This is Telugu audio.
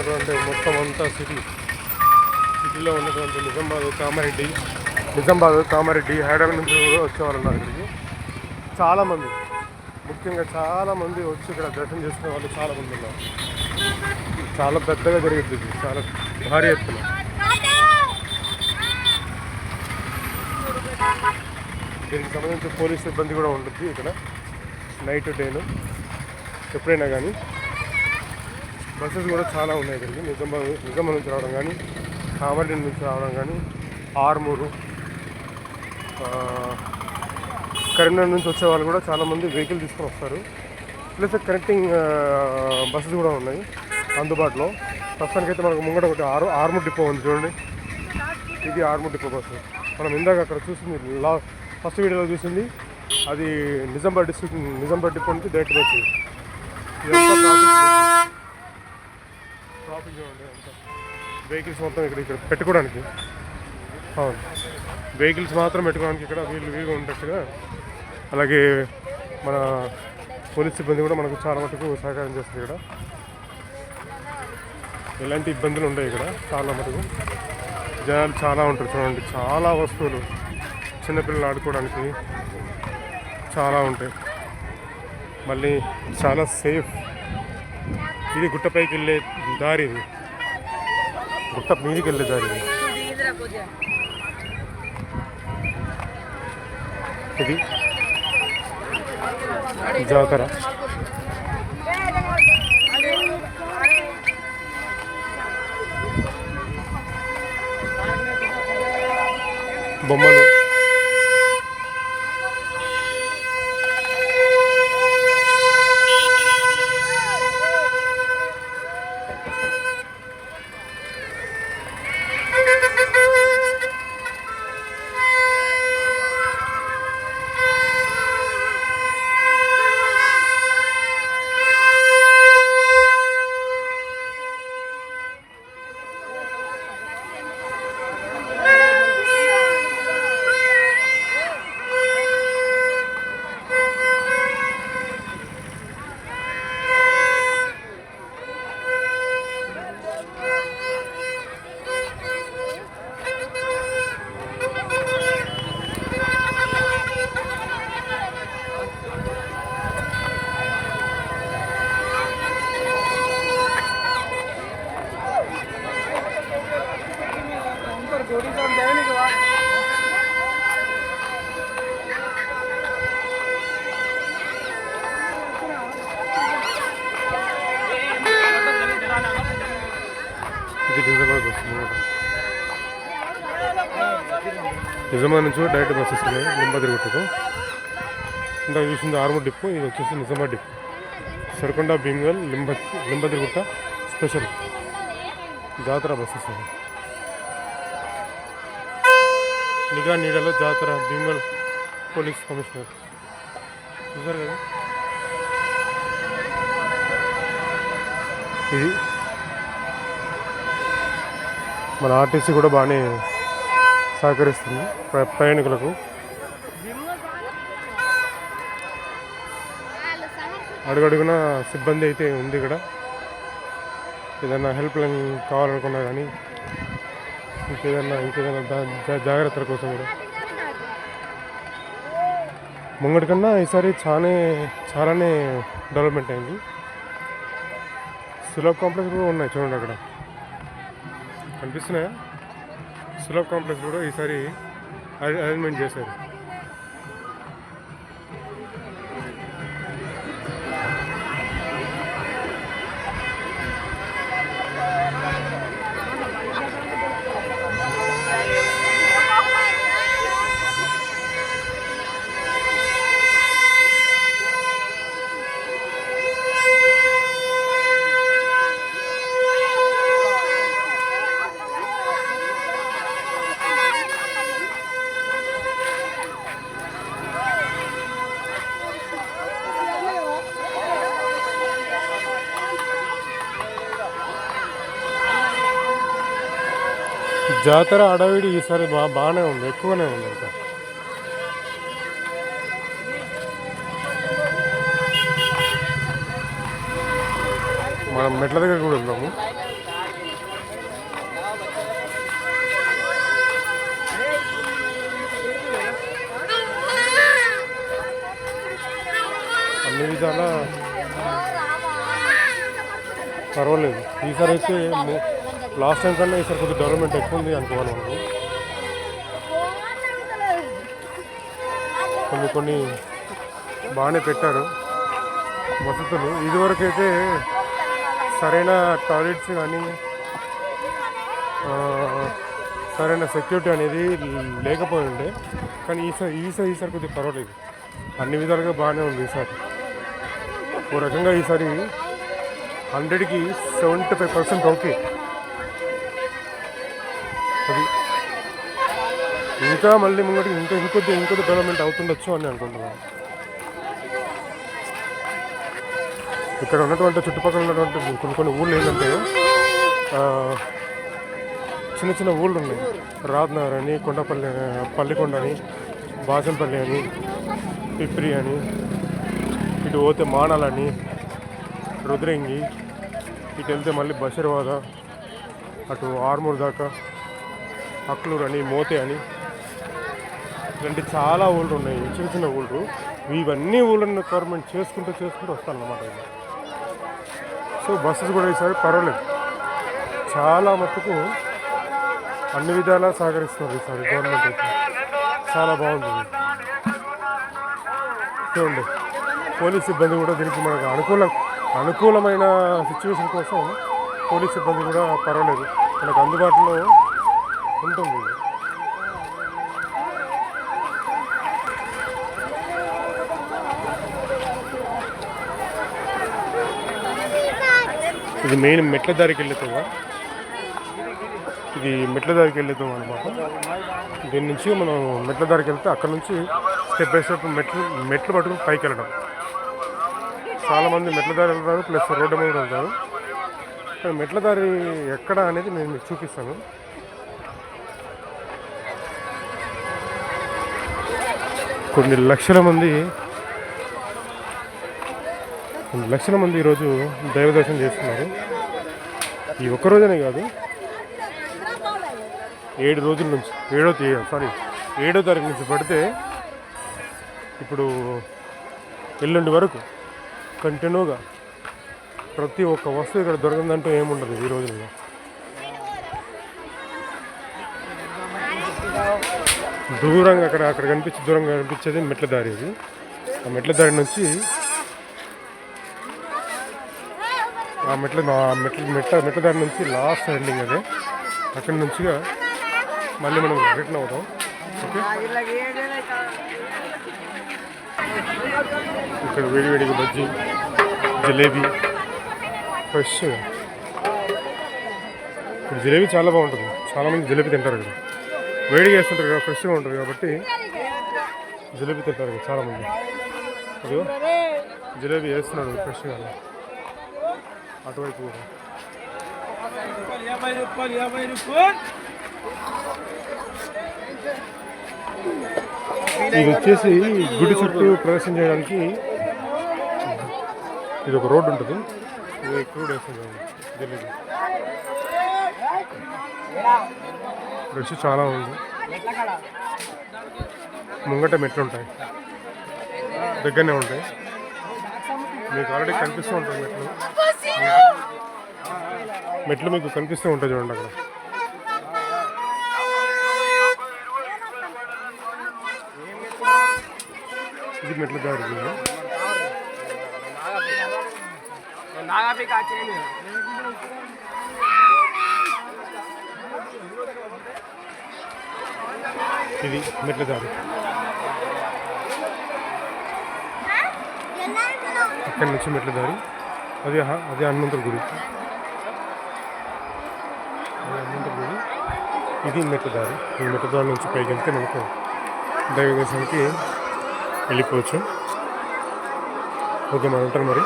వస్తున్నారు. అంటే మొత్తం అంతా సిటీలో ఉన్నటువంటి నిజామాబాద్ కామారెడ్డి హైదరాబాద్ నుంచి కూడా వచ్చేవాళ్ళు ఉన్నారు ఇక్కడికి. చాలామంది, ముఖ్యంగా చాలామంది వచ్చి ఇక్కడ దర్శనం చేసుకునే వాళ్ళు చాలామంది ఉన్నారు. చాలా పెద్దగా జరుగుతుంది, చాలా భారీ ఎత్తున. దీనికి సంబంధించి పోలీస్ సిబ్బంది కూడా ఉంటుంది ఇక్కడ నైట్ డేను ఎప్పుడైనా కానీ. బస్సెస్ కూడా చాలా ఉన్నాయి ఇక్కడికి. నిజామాబాద్ నుంచి రావడం కానీ, కామారెడ్డి నుంచి రావడం కానీ, ఆర్మూరు, కరీంనగర్ నుంచి వచ్చే వాళ్ళు కూడా చాలామంది వెహికల్ తీసుకొని వస్తారు. ప్లస్ కనెక్టింగ్ బస్సెస్ కూడా ఉన్నాయి అందుబాటులో. ప్రస్తుతానికైతే మనకు ముంగట ఒకటి ఆర్మూర్ డిపో ఉంది చూడండి. ఇది ఆర్మూర్ డిపో బస్సు. మనం ఇందాక అక్కడ చూసింది ఫస్ట్ వీడియోలో చూసింది అది నిజామాబాద్ డిపో నుంచి డైరెక్ట్ బస్సు. ఇదంతా ట్రాఫిక్ చూడండి. అంతా వెహికల్స్ మొత్తం ఇక్కడ పెట్టుకోవడానికి. అవును, వెహికల్స్ మాత్రం పెట్టుకోవడానికి ఇక్కడ వీలుగా ఉన్నట్టుగా. అలాగే మన పోలీస్ సిబ్బంది కూడా మనకు చాలా మటుకు సహకారం చేస్తుంది ఇక్కడ. ఎలాంటి ఇబ్బందులు ఉండవు ఇక్కడ. చాలా మటుకు జనాలు చాలా ఉంటారు చూడండి. చాలా వస్తువులు చిన్నపిల్లలు ఆడుకోవడానికి చాలా ఉంటాయి. మళ్ళీ చాలా సేఫ్. ఇది గుట్టపైకి వెళ్ళే దారి, ఇది గుట్ట మీదికి వెళ్ళే దారి. ఇది జాతర. బొమ్మలు, నిజామాబాద్ నుంచి డైరెక్ట్ బస్సెస్ ఉన్నాయి లింబదిరిగుట్టకు. ఇందాక చూసింది ఆర్మూర్ డిపో, ఇది వచ్చేసి నిజామాబాద్ డిపో. సరికొండ, భీమ్గల్, లింబదిరిగుట్ట స్పెషల్ జాతర బస్సెస్. నిఘా నీడలో జాతర, భీమ్గల్ పోలీస్ కమిషనర్ చూసారు కదా. ఇది మన ఆర్టీసీ కూడా బాగానే సహకరిస్తుంది ప్రయాణికులకు. అడుగడుగున సిబ్బంది అయితే ఉంది ఇక్కడ. ఏదైనా హెల్ప్ లైన్ కావాలనుకున్నా కానీ, ఇంకేదైనా జాగ్రత్తల కోసం కూడా. ముంగటి కన్నా ఈసారి చాలానే డెవలప్మెంట్ అయింది. సులభ్ కాంప్లెక్స్ కూడా ఉన్నాయి చూడండి, అక్కడ కనిపిస్తున్నాయా? సులభ్ కాంప్లెక్స్ కూడా ఈసారి అరేంజ్మెంట్ చేశారు. జాతర అడవిడి ఈసారి బాగానే ఉంది, ఎక్కువనే ఉంది. ఇంకా మనం మెట్ల దగ్గర కూడా వెళ్దాము. విధాల పర్వాలేదు. ఈసారి అయితే లాస్ట్ టైం కన్నా ఈసారి కొద్దిగా డెవలప్మెంట్ ఎక్కువ ఉంది అనుకోవాలి మనకు. కొన్ని బాగానే పెట్టారు వసతులు. ఇదివరకైతే సరైన టాయిలెట్స్ కానీ సరైన సెక్యూరిటీ అనేది లేకపోయిండే. కానీ ఈసారి కొద్దిగా పర్వాలేదు, అన్ని విధాలుగా బాగానే ఉంది. ఈసారి ఓ రకంగా ఈసారి 100కి 75% ఓకే. అది ఇంకా మళ్ళీ ముంగటి ఇంకొద్ది డెవలప్మెంట్ అవుతుండొచ్చు అని అనుకుంటున్నాను. ఇక్కడ ఉన్నటువంటి చుట్టుపక్కల ఉన్నటువంటి కొన్ని ఊళ్ళు ఏంటంటే చిన్న ఊళ్ళు ఉన్నాయి. రాజ్నగర్ అని, కొండపల్లి, పల్లికొండ అని, బాచంపల్లి అని, పిప్రి అని, ఇటు పోతే మానాలని, రుద్రంగి, ఇటు వెళ్తే మళ్ళీ బషీర్వాద, అటు ఆర్మూర్ దాకా అక్లూరు అని, మోతే అని, ఇలాంటి చాలా ఊళ్ళు ఉన్నాయి, చిన్న ఊళ్ళు. ఇవన్నీ ఊళ్ళని గవర్నమెంట్ చేసుకుంటూ వస్తారన్నమాట. సో బస్సెస్ కూడా ఈసారి పర్వాలేదు, చాలా మట్టుకు అన్ని విధాలా సహకరిస్తున్నారు ఈసారి గవర్నమెంట్ అయితే. చాలా బాగుంది. చూడండి, పోలీస్ సిబ్బంది కూడా దీనికి మనకు అనుకూలమైన సిచ్యువేషన్ కోసం పోలీస్ సిబ్బంది కూడా పర్వాలేదు, మనకు అందుబాటులో ఉంటుంది. ఇది మెయిన్ మెట్ల దారికి వెళ్తాం. ఇది మెట్ల దారికి వెళ్తాం అనమాట. దీని నుంచి మనం మెట్ల దారికి వెళ్తే అక్కడ నుంచి స్టెప్ బై స్టెప్ మెట్లు పట్టుకుని పైకి వెళ్ళడం. చాలామంది మెట్ల దారి వెళ్తారు, ప్లస్ రోడ్డు మీద వెళ్తారు. కానీ మెట్ల దారి ఎక్కడ అనేది నేను మీకు చూపిస్తాను. కొన్ని లక్షల మంది ఈరోజు దైవ దర్శనం చేస్తున్నారు. ఈ ఒక్కరోజనే కాదు, 7 రోజుల నుంచి 7వ తారీఖు నుంచి పడితే ఇప్పుడు ఎల్లుండి వరకు కంటిన్యూగా ప్రతి ఒక్క వస్తువు ఇక్కడ దొరకదంటూ ఏముండదు ఈ రోజుల్లో. దూరంగా అక్కడ దూరంగా కనిపించేది మెట్ల దారి. ఇది ఆ మెట్ల దారి నుంచి మెట్ల దారి నుంచి లాస్ట్ ఎండింగ్ అదే. అక్కడి నుంచిగా మళ్ళీ మనం రిటర్న్ అవుతాం. ఓకే, ఇక్కడ వేడివేడిగా బజ్జీ, జిలేబీ ఫ్రెష్. ఇక్కడ జిలేబీ చాలా బాగుంటుంది, చాలామంది జిలేబీ తింటారు ఇక్కడ. వేడిగా వేస్తుంటారు కదా, ఫ్రెష్గా ఉంటుంది కాబట్టి జిలేబీ తింటారు కదా చాలామంది. ఇదిగో జిలేబీ వేస్తున్నాడు ఫ్రెష్గా. అటువైపు కూడా ఇది వచ్చేసి గుడి చుట్టూ ప్రదర్శన చేయడానికి ఇది ఒక రోడ్డు ఉంటుంది. ఇది ఎక్కువ వేస్తుంది జిలేబీ. రష్ చాలా ఉంది. ముంగట మెట్లు ఉంటాయి, దగ్గరనే ఉంటాయి. మీకు ఆల్రెడీ కనిపిస్తూ ఉంటుంది మెట్లు మీకు కనిపిస్తూ ఉంటాయి చూడండి అక్కడ. ఇది మెట్ల దారి. ఇది మెట్ల దారి. అక్కడి నుంచి మెట్ల దారి. అదే హనుమంతుడి గుడి. ఇది మెట్ల దారి. ఈ మెట్ల దారి నుంచి పైకి వెళ్తే మనకు దైవ దర్శనానికి వెళ్ళిపోవచ్చు. ఓకే, మనం ఉంటాం మరి.